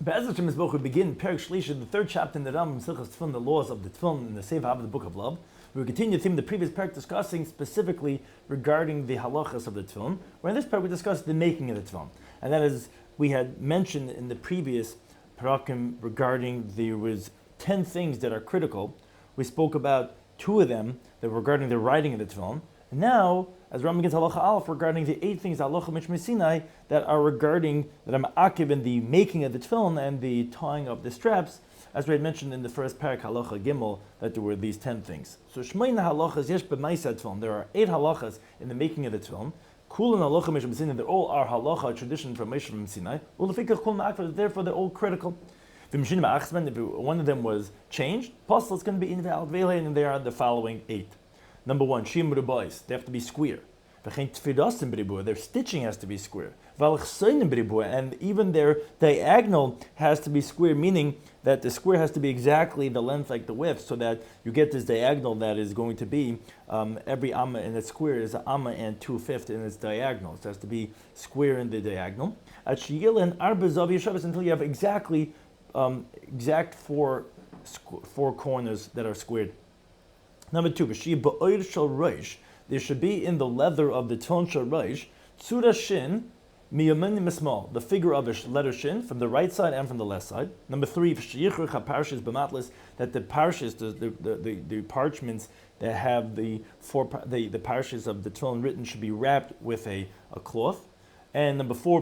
Be'ez Hashem Yisboch, we begin Perek Shlishi, the third chapter in the Rambam Silchas Tefillin, the laws of the Tefillin in the Sefer of the Book of Love. We continue the theme of the previous Perek, discussing specifically regarding the halachas of the Tefillin, where in this Perek we discussed the making of the Tefillin. And that is, we had mentioned in the previous Perakim regarding there was 10 things that are critical. We spoke about 2 of them that were regarding the writing of the Tefillin. And now, as Rambam begins halacha aleph, regarding the 8 things halacha Mishneh Sinai that are regarding that I'm akiv in the making of the tefillin and the tying of the straps, as we had mentioned in the first parak halacha gimel that there were these 10 things. So shmeina halachas yesh b'maisa tefillin. There are 8 halachas in the making of the tefillin. Kulan halacha Mishneh Sinai. They all are halacha, a tradition from Mishneh Sinai. Therefore they're all critical. If one of them was changed, apostle is going to be invalid. And they are the following 8. Number 1, shim rubais, they have to be square. Their stitching has to be square. And even their diagonal has to be square, meaning that the square has to be exactly the length like the width, so that you get this diagonal that is going to be, every amma in its square is an amma and 2/5 in its diagonal. So it has to be square in the diagonal. Until you have exact four corners that are squared. Number 2, there should be in the leather of the tefillin shel rosh, tzura shin miyamin mismal, the figure of a letter shin from the right side and from the left side. Number 3, that the parshas, the parchments that have the parshas of the tefillin written should be wrapped with a cloth. And number 4,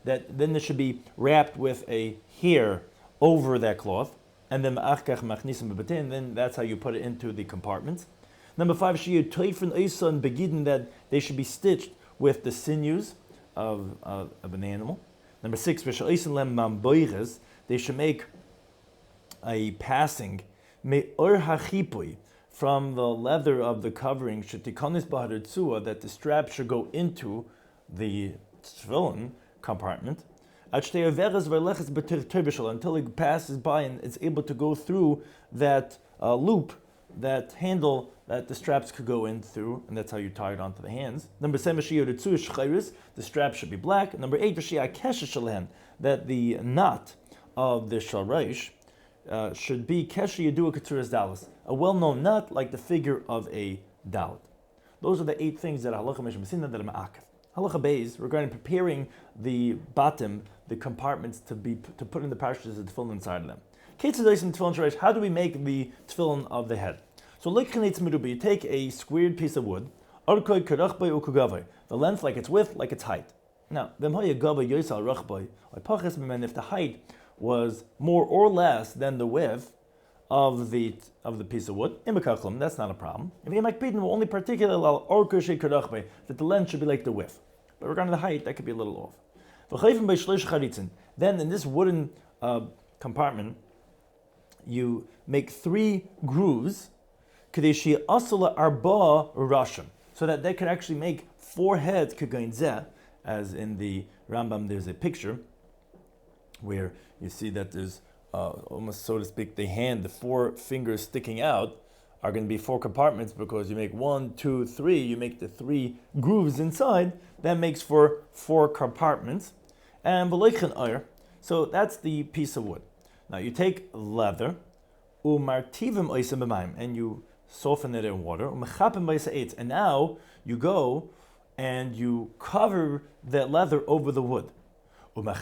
that then it should be wrapped with a hair over that cloth. And then that's how you put it into the compartments. Number 5, that they should be stitched with the sinews of an animal. Number 6, they should make a passing from the leather of the covering that the strap should go into the tefillin compartment until it passes by and it's able to go through that loop, that handle that the straps could go in through, and that's how you tie it onto the hands. Number 7, the strap should be black. Number 8, that the knot of the sharash should be a well-known knot like the figure of a dalet. Those are the 8 things that halacha Mishneh Sinai that are ma'akev. Halacha beis, regarding preparing the bottom, the compartments to put in the parshas of the tefillin inside of them. How do we make the tefillin of the head? So you take a squared piece of wood, the length like its width, like its height. Now, if the height was more or less than the width of the piece of wood, that's not a problem. If you make pidin, only particularly that the length should be like the width. But regarding the height, that could be a little off. Then in this wooden compartment, you make 3 grooves, so that they could actually make 4 heads, as in the Rambam there's a picture where you see that there's almost, so to speak, the 4 fingers sticking out are going to be 4 compartments, because you make 1, 2, 3, you make the 3 grooves inside, that makes for 4 compartments. And so that's the piece of wood. Now you take leather, and you soften it in water, and now you go and you cover that leather over the wood. Now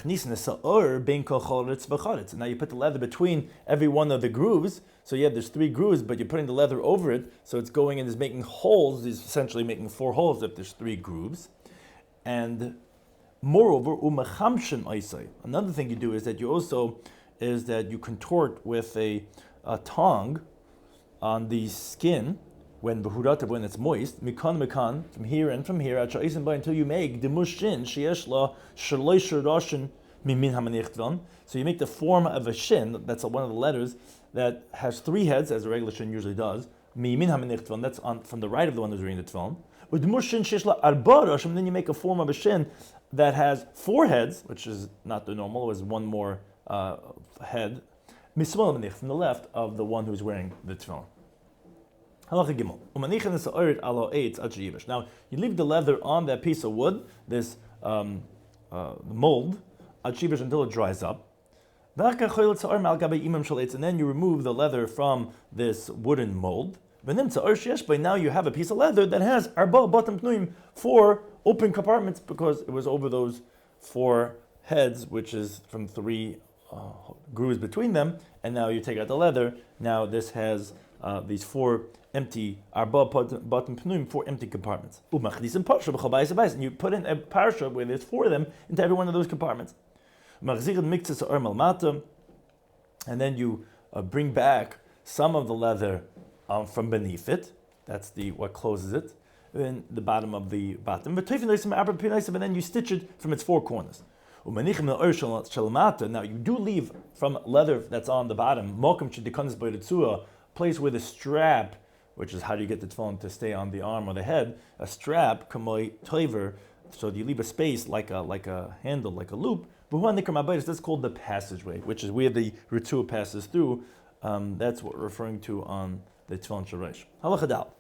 you put the leather between every one of the grooves. So there's 3 grooves, but you're putting the leather over it, so it's going and is making holes. It's essentially making 4 holes if there's 3 grooves. And moreover, another thing you do is that you contort with a tongue on the skin when it's moist, mikan, from here and from here, until you make the mushin so you make the form of a shin, that's one of the letters, that has 3 heads, as a regular shin usually does, that's from the right of the one who's reading the tefillin. And then you make a form of a shin that has 4 heads, which is not the normal, it was 1 more head, from the left of the one who's wearing the tefillin. Halacha gimel. Now, you leave the leather on that piece of wood, this mold, until it dries up. And then you remove the leather from this wooden mold. But now you have a piece of leather that has four open compartments, because it was over those four heads, which is from three grooves between them. And now you take out the leather. Now this has these four empty four empty compartments. And you put in a parsha where there's four of them into every one of those compartments. And then you bring back some of the leather from beneath it. That's what closes it, in the bottom of the bottom. And then you stitch it from its four corners. Now you do leave from leather that's on the bottom, place where the strap, which is how do you get the tefillin to stay on the arm or the head, a strap, so you leave a space like a handle, like a loop. That's called the passageway, which is where the ritua passes through. That's what we're referring to on the tefillin sharash. Halacha dal.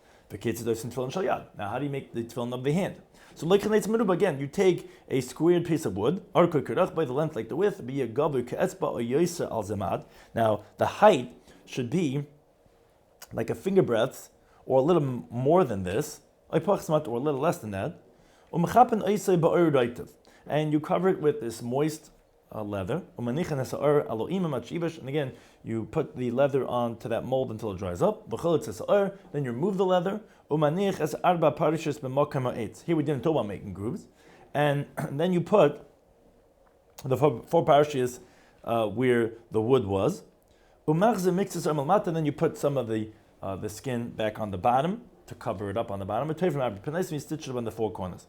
Now, how do you make the tefillin of the hand? So, again, you take a squared piece of wood, by the length like the width, now the height should be like a finger breadth, or a little more than this, or a little less than that. And you cover it with this moist leather. And again, you put the leather onto that mold until it dries up. Then you remove the leather. Here we didn't talk about making grooves. And then you put the four parashas where the wood was. And then you put some of the skin back on the bottom to cover it up on the bottom. And you stitch it on the four corners.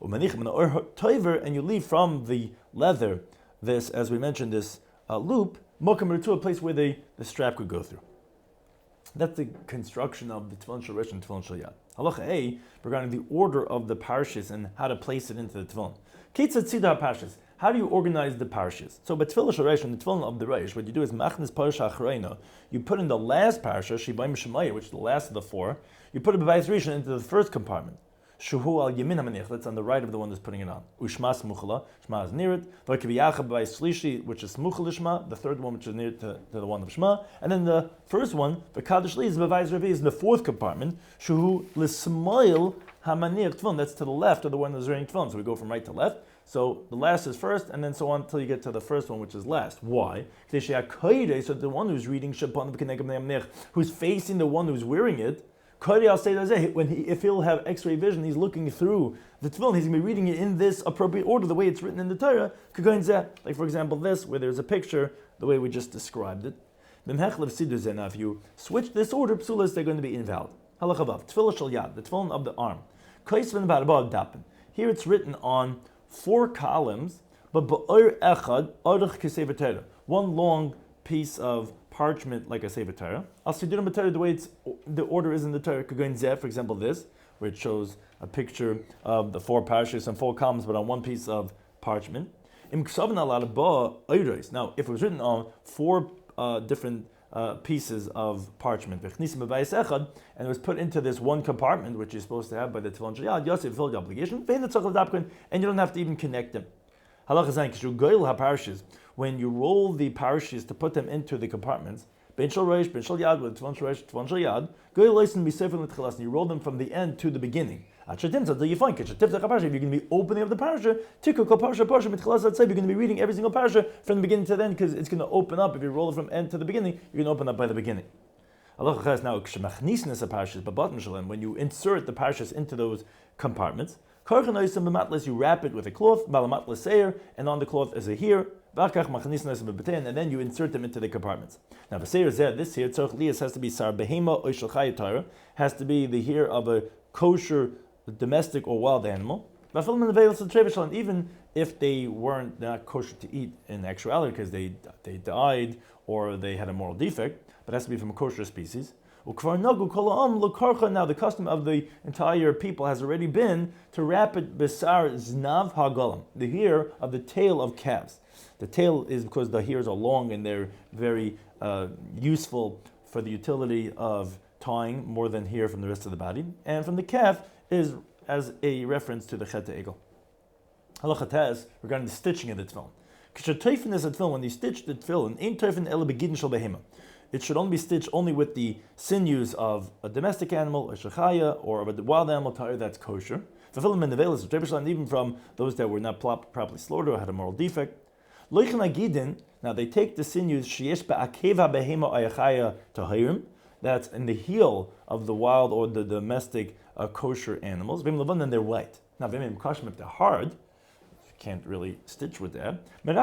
And you leave from the leather this, as we mentioned, this loop, to a place where the strap could go through. That's the construction of the tefillin sharash and tefillin shel yad. Halacha A, regarding the order of the parashas and how to place it into the tefillin. Ketzad tzidar parashas. How do you organize the parashas? So, by tefillin sharash and the tefillin of the reish, what you do is machnis parasha achreina. You put in the last parasha, shibayim shemaya, which is the last of the four. You put it b'bayis rishon into the first compartment. Shuhu al yamin hamanich, that's on the right of the one that's putting it on. Ushma smuchala, shma is near it. V'kiviyacha b'bayis shlishi, which is smuchal shma, the third one which is near to the one of shma. And then the first one, v'kadosh li, is b'bayis revi, is in the fourth compartment. Shuhu l'smoil hamanich tefillin, that's to the left of the one that's wearing tefillin. So we go from right to left. So the last is first, and then so on until you get to the first one, which is last. Why? So the one who's reading who's facing the one who's wearing it, if he'll have X-ray vision, he's looking through the tefillin, he's going to be reading it in this appropriate order, the way it's written in the Torah. Like for example this, where there's a picture, the way we just described it. Now if you switch this order, psulas, they're going to be invalid. Halachavav, tefillah shel yad, the tefillin of the arm. Here it's written on four columns, but one long piece of parchment like a Sefer Torah. The way the order is in the Torah, for example this, where it shows a picture of the four parashas and four columns, but on one piece of parchment. Now, if it was written on four different pieces of parchment, and it was put into this one compartment, which you're supposed to have by the tefillin shel yad, Yosef filled the obligation, and you don't have to even connect them. When you roll the parashas to put them into the compartments, ben shel reish, ben shel yad, with tefillin shel reish, tefillin shel yad, and you roll them from the end to the beginning. Until you find if you're going to be opening up the parasha, you're going to be reading every single parasha from the beginning to the end, because it's going to open up. If you roll it from end to the beginning, you're going to open up by the beginning. Now, when you insert the parashas into those compartments, you wrap it with a cloth, and on the cloth is a here, and then you insert them into the compartments. Now, this here, has to be sar behema or shel Torah, has to be the hair of a kosher domestic or wild animal. And even if they weren't not kosher to eat in actuality because they died or they had a moral defect, but it has to be from a kosher species. Now the custom of the entire people has already been to wrap it besar znav hagalam, the hair of the tail of calves. The tail is because the hairs are long and they're very useful for the utility of tying more than hair from the rest of the body. And from the calf is as a reference to the chet egel. Halacha tes regarding the stitching of the tefillin. Teifin is a tefillin. When you stitch the tefillin, ein teifin ele begidin shel behema. It should only be stitched only with the sinews of a domestic animal, a shechaya, or of a wild animal tire that's kosher. Tefillin and nevelis, even from those that were not properly slaughtered or had a moral defect. Loichin agidin. Now they take the sinews sheyesh be'akeva behema ayachaya tahirim. That's in the heel of the wild or the domestic kosher animals. Vim levan, then they're white. Now vim kashim, if they're hard, can't really stitch with that. You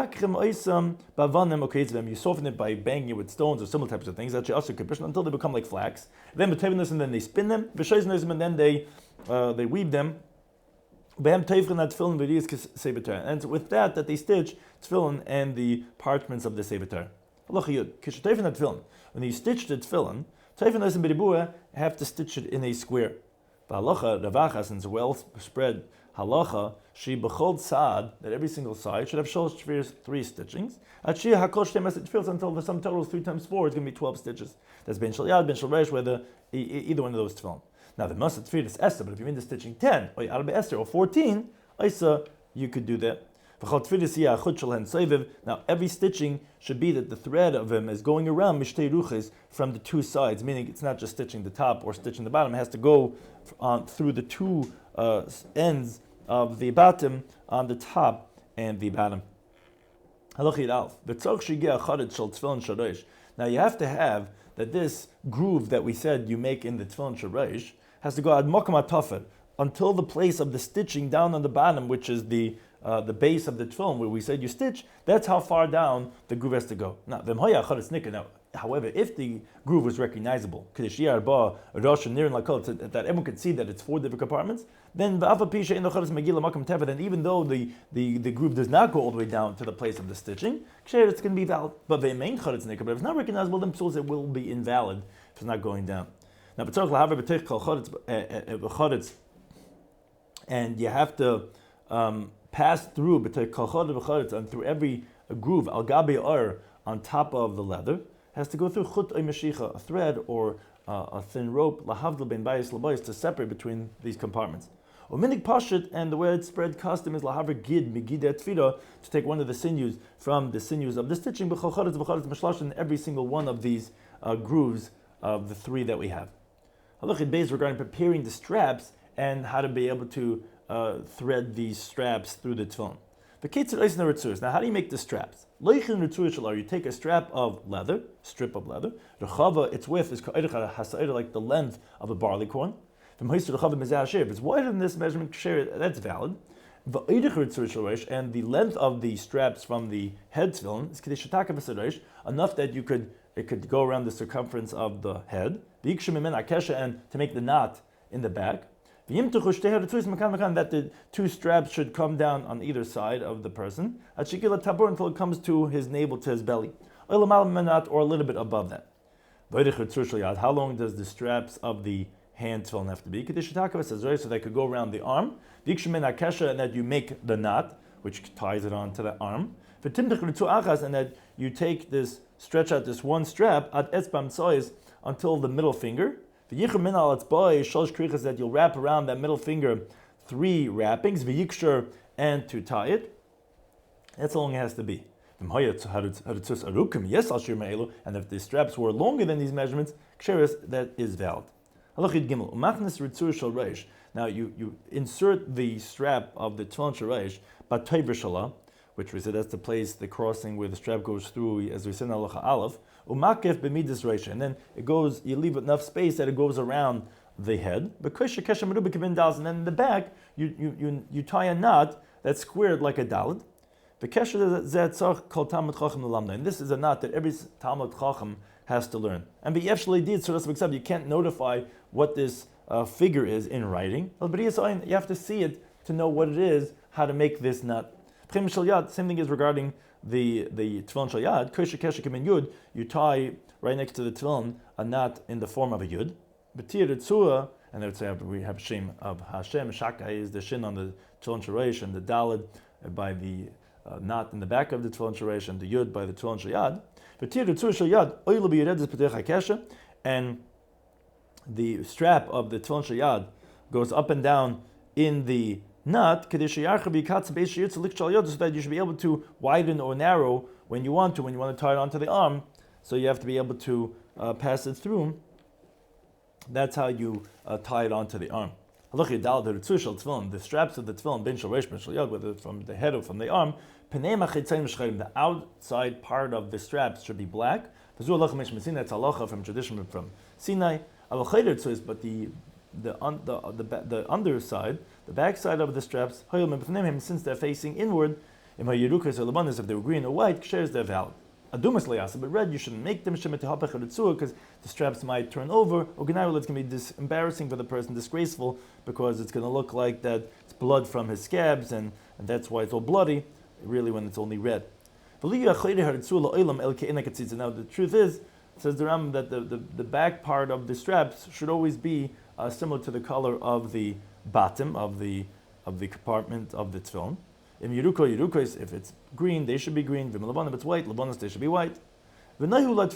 soften it by banging it with stones or similar types of things until they become like flax. Then and then they spin them, and then they weave them. And with that they stitch tefillin and the parchments of the Sefer. When you stitch the tefillin, have to stitch it in a square. Since well spread halacha, she bechol tzad, that every single side should have three stitchings. Until the sum total is 3 times 4, it's going to be 12 stitches. That's ben shel yad, ben shel reish, whether either one of those tefillin. Now the must tefillin is Esther, but if you're into stitching 10 or Arbe Esther or 14, Isa, you could do that. Now every stitching should be that the thread of him is going around mishtei ruches from the two sides, meaning it's not just stitching the top or stitching the bottom. It has to go through the two ends of the bottom on the top and the bottom. Now you have to have that this groove that we said you make in the tefillin shoraish has to go ad makam atafel until the place of the stitching down on the bottom, which is the base of the tefillin where we said you stitch. That's how far down the groove has to go. Now, however, if the groove was recognizable, that everyone could see that it's 4 different compartments, then even though the groove does not go all the way down to the place of the stitching, it's going to be valid. But if it's not recognizable, then it will be invalid if it's not going down. Now, and you have to pass through and through every groove al gabi or on top of the leather has to go through chut meshicha, a thread or a thin rope lahavdil ben bayis labayis to separate between these compartments. Minig pashut, and the way it's spread custom is lahaver gid migidet tfida, to take one of the sinews from the sinews of the stitching in every single one of these grooves of the 3 that we have. Halachid Beis regarding preparing the straps and how to be able to thread these straps through the tefillin. Now, how do you make the straps? You take a strap of leather, strip of leather. Its width is like the length of a barley corn. If it's wider than this measurement, that's valid. And the length of the straps from the head tefillin is enough that it could go around the circumference of the head. And to make the knot in the back. That the 2 straps should come down on either side of the person until it comes to his navel, to his belly, or a little bit above that. How long does the straps of the hand tefillin have to be? So they could go around the arm, and that you make the knot, which ties it onto the arm, and that you take this, stretch out this one strap until the middle finger. The yichur min al atzba'ah shalosh krichas, that you'll wrap around that middle finger 3 wrappings, v'yikshur, and to tie it. That's how long it has to be. And if the straps were longer than these measurements, that is valid. Now you insert the strap of the tefillin shoraish, batay which we said that's the place, the crossing where the strap goes through, as we said in halacha aleph. Umakef b'midas reisha, and then it goes. You leave enough space that it goes around the head. And then in the back, you tie a knot that's squared like a dalet. And this is a knot that every Talmud Chacham has to learn. And you can't notify what this figure is in writing. You have to see it to know what it is, how to make this knot. Same thing is regarding the tefillin shel yad. You tie right next to the tefillin a knot in the form of a yud. And they would say we have shem of Hashem. Shaka is the shin on the tefillin shoraish, and the daled by the knot in the back of the tefillin shoraish, and the yud by the tefillin shel yad. And the strap of the tefillin shel yad goes up and down in the Not so that you should be able to widen or narrow when you want to tie it onto the arm. So you have to be able to pass it through. That's how you tie it onto the arm. The straps of the tefillin, whether from the head or from the arm, the outside part of the straps should be black. That's halacha from tradition from Sinai. But the underside, the back side of the straps, since they're facing inward, if they were green or white, they're valid. But red, you shouldn't make them because the straps might turn over, or it's going to be embarrassing for the person, disgraceful, because it's going to look like that it's blood from his scabs, and that's why it's all bloody, really, when it's only red. Now, the truth is, says the Rambam, that the back part of the straps should always be similar to the color of the bottom of the compartment of the tefillin. If it's green, they should be green. If it's white, they should be white. Now it's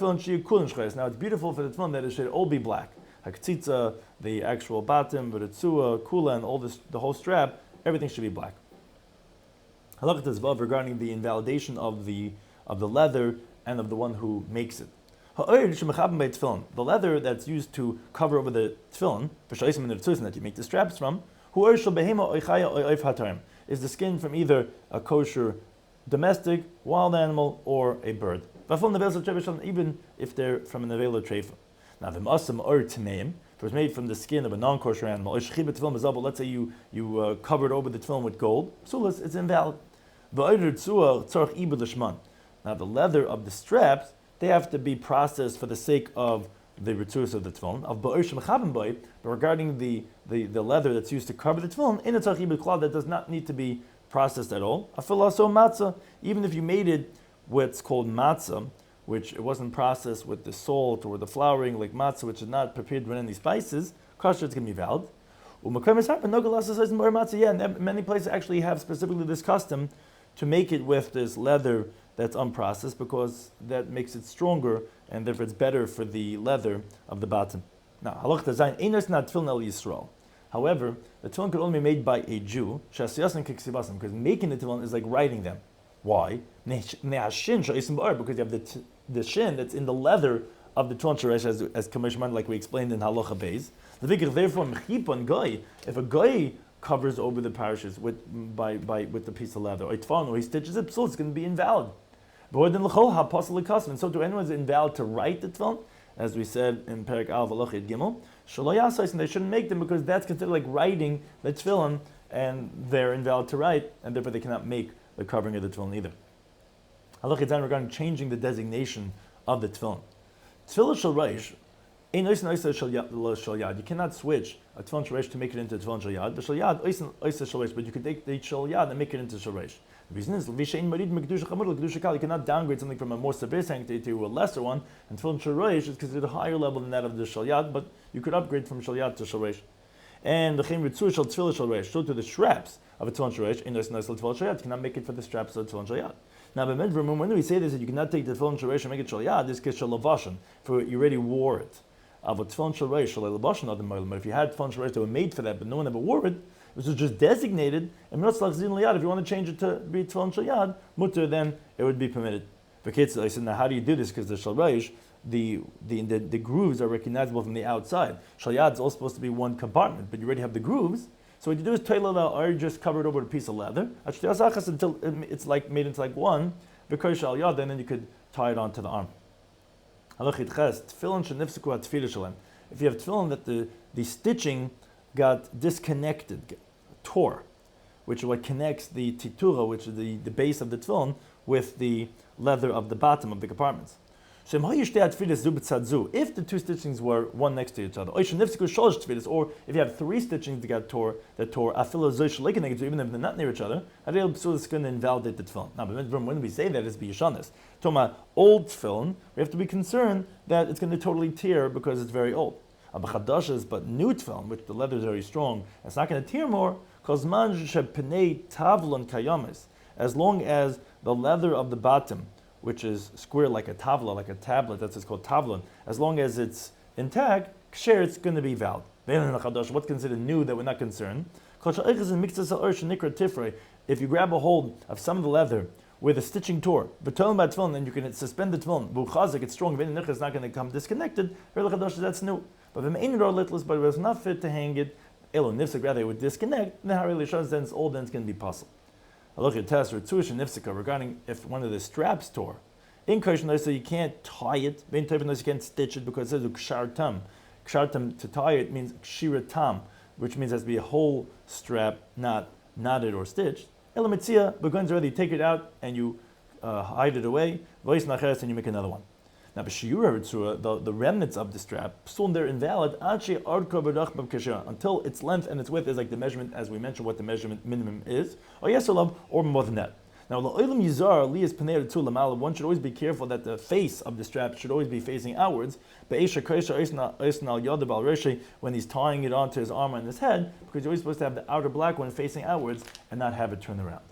beautiful for the tefillin that it should all be black. Haketzitza, the actual bottom, v'ritzua, kula, and all this, the whole strap, everything should be black. Halakha tezvav regarding the invalidation of the leather and of the one who makes it. The leather that's used to cover over the tefillin, that you make the straps from, is the skin from either a kosher domestic, wild animal, or a bird. Even if they're from an avela treifa. Now, the masam or tameim, if it was made from the skin of a non-kosher animal, let's say you covered over the tefillin with gold, it's invalid. Now, the leather of the straps, they have to be processed for the sake of the ritzurus of the tefillin. But regarding the leather that's used to cover the tefillin, in a tzarich ibud klal, that does not need to be processed at all. Matzah, even if you made it what's called matzah, which it wasn't processed with the salt or the flouring like matzah, which is not prepared with any spices, kosher, it's going to be valid. And many places actually have specifically this custom to make it with this leather that's unprocessed, because that makes it stronger and therefore it's better for the leather of the bottom. Now, halach tazayin, einos not tefillin el Yisrael. However, the tefillin could only be made by a Jew, because making the tefillin is like writing them. Why? Because you have the shin that's in the leather of the tefillin sheresh, as Kamishman, like we explained in halacha beis. Therefore, if a guy covers over the parishes with the piece of leather, or he stitches it, so it's going to be invalid. And so to anyone is invalid to write the tefillin, as we said in Perek Al V'Lochet Gimel, and they shouldn't make them because that's considered like writing the tefillin, and they're invalid to write, and therefore they cannot make the covering of the tefillin either. Halach Yitzan regarding changing the designation of the tefillin. Tefillin shel reish, you cannot switch a tefillin shel reish to make it into a tefillin shel yad. But you can take the shel yad and make it into shel reish. The reason is you cannot downgrade something from a more severe sanctity to a lesser one, and tefillin shel reish is considered a higher level than that of the shel yad, but you could upgrade from shel yad to shel reish. And the ritzur shel tefillin shel reish, so to the straps of a tefillin shel reish, you cannot make it for the straps of a tefillin shel yad. Now, when we say this, that you cannot take the tefillin shel reish and make it shel yad, this is shel lavashan, for you already wore it. Of a tefillin shel reish shel lavashan of the moilim. But if you had tefillin shel reish that were made for that, but no one ever wore it, it was just designated. And if you want to change it to be tefillin shel yad, mutter, then it would be permitted. I said, now how do you do this? Because the shel reish, the grooves are recognizable from the outside. Shel yad is all supposed to be one compartment, but you already have the grooves. So what you do is toilet or just cover it over with a piece of leather until it's like made into like one, because shel yad, and then you could tie it onto the arm. If you have tefillin that the stitching got disconnected, tore, which is what connects the titura, which is the base of the tefillin, with the leather of the bottom of the compartments. If the two stitchings were one next to each other, or if you have three stitchings that tore, even if they're not near each other, it's going to invalidate the tefillin. Now, when we say that, it's b'yishanis. Talking about old tefillin, we have to be concerned that it's going to totally tear because it's very old. But new tefillin, which the leather is very strong, it's not going to tear more, as long as the leather of the bottom, which is square like a tavla, like a tablet, that's what's called tavlin, as long as it's intact, ksher, it's going to be valid. What's considered new that we're not concerned? If you grab a hold of some of the leather with a stitching tour, then you can suspend the tefillin. It's strong. It's not going to come disconnected. That's new. But if it was not fit to hang it, rather it would disconnect. Then it's old. Then it's going to be puzzle. I look at test regarding if one of the straps tore. In Kosher, so you can't tie it. You can't stitch it because it says kshartam. Kshartam, to tie it means kshiratam, which means it has to be a whole strap, not knotted or stitched. Elamitzia, begun's already take it out and you hide it away. Voice nacheres, and you make another one. Now, the remnants of the strap, soon they're invalid until its length and its width is like the measurement, as we mentioned, what the measurement minimum is, or more than that. Now, one should always be careful that the face of the strap should always be facing outwards. When he's tying it onto his arm and his head, because you're always supposed to have the outer black one facing outwards and not have it turn around.